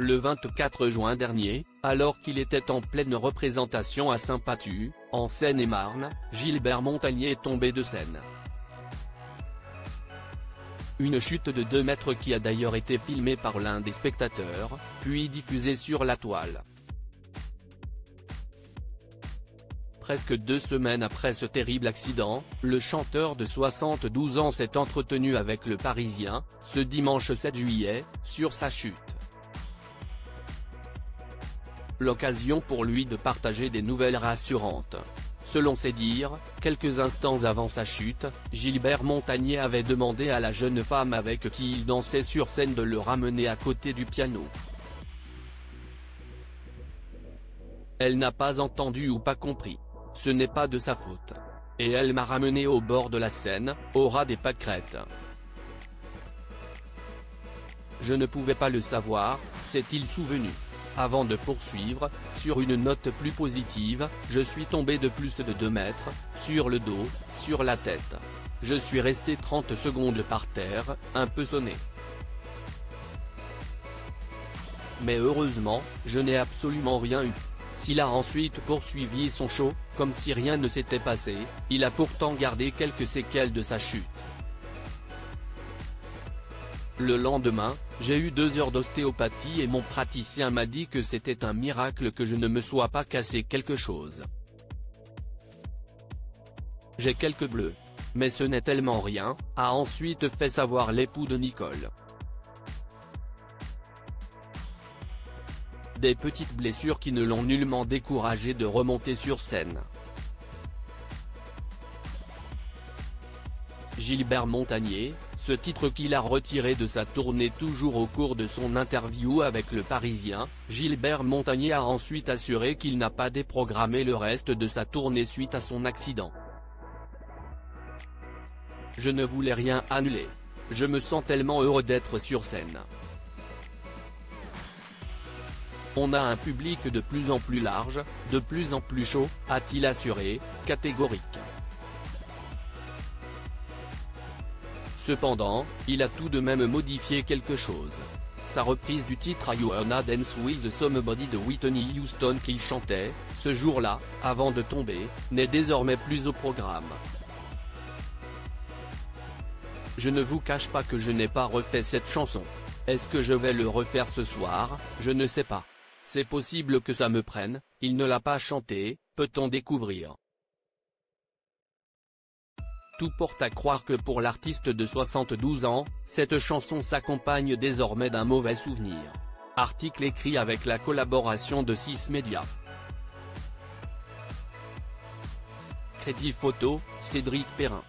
Le 24 juin dernier, alors qu'il était en pleine représentation à Saint-Pathus, en Seine-et-Marne, Gilbert Montagné est tombé de scène. Une chute de 2 mètres qui a d'ailleurs été filmée par l'un des spectateurs, puis diffusée sur la toile. Presque 2 semaines après ce terrible accident, le chanteur de 72 ans s'est entretenu avec Le Parisien, ce dimanche 7 juillet, sur sa chute. L'occasion pour lui de partager des nouvelles rassurantes. Selon ses dires, quelques instants avant sa chute, Gilbert Montagné avait demandé à la jeune femme avec qui il dansait sur scène de le ramener à côté du piano. Elle n'a pas entendu ou pas compris. Ce n'est pas de sa faute. Et elle m'a ramené au bord de la Seine, au ras des pâquerettes. Je ne pouvais pas le savoir, s'est-il souvenu. Avant de poursuivre, sur une note plus positive, je suis tombé de plus de 2 mètres, sur le dos, sur la tête. Je suis resté 30 secondes par terre, un peu sonné. Mais heureusement, je n'ai absolument rien eu. S'il a ensuite poursuivi son show, comme si rien ne s'était passé, il a pourtant gardé quelques séquelles de sa chute. Le lendemain, j'ai eu 2 heures d'ostéopathie et mon praticien m'a dit que c'était un miracle que je ne me sois pas cassé quelque chose. J'ai quelques bleus. Mais ce n'est tellement rien, a ensuite fait savoir l'époux de Nicole. Des petites blessures qui ne l'ont nullement découragé de remonter sur scène. Gilbert Montagné, ce titre qu'il a retiré de sa tournée toujours au cours de son interview avec Le Parisien, Gilbert Montagné a ensuite assuré qu'il n'a pas déprogrammé le reste de sa tournée suite à son accident. Je ne voulais rien annuler. Je me sens tellement heureux d'être sur scène. On a un public de plus en plus large, de plus en plus chaud, a-t-il assuré, catégorique. Cependant, il a tout de même modifié quelque chose. Sa reprise du titre I Wanna Dance With Somebody de Whitney Houston qu'il chantait, ce jour-là, avant de tomber, n'est désormais plus au programme. Je ne vous cache pas que je n'ai pas refait cette chanson. Est-ce que je vais le refaire ce soir? Je ne sais pas. C'est possible que ça me prenne, il ne l'a pas chanté, peut-on découvrir. Tout porte à croire que pour l'artiste de 72 ans, cette chanson s'accompagne désormais d'un mauvais souvenir. Article écrit avec la collaboration de 6 médias. Crédit photo, Cédric Perrin.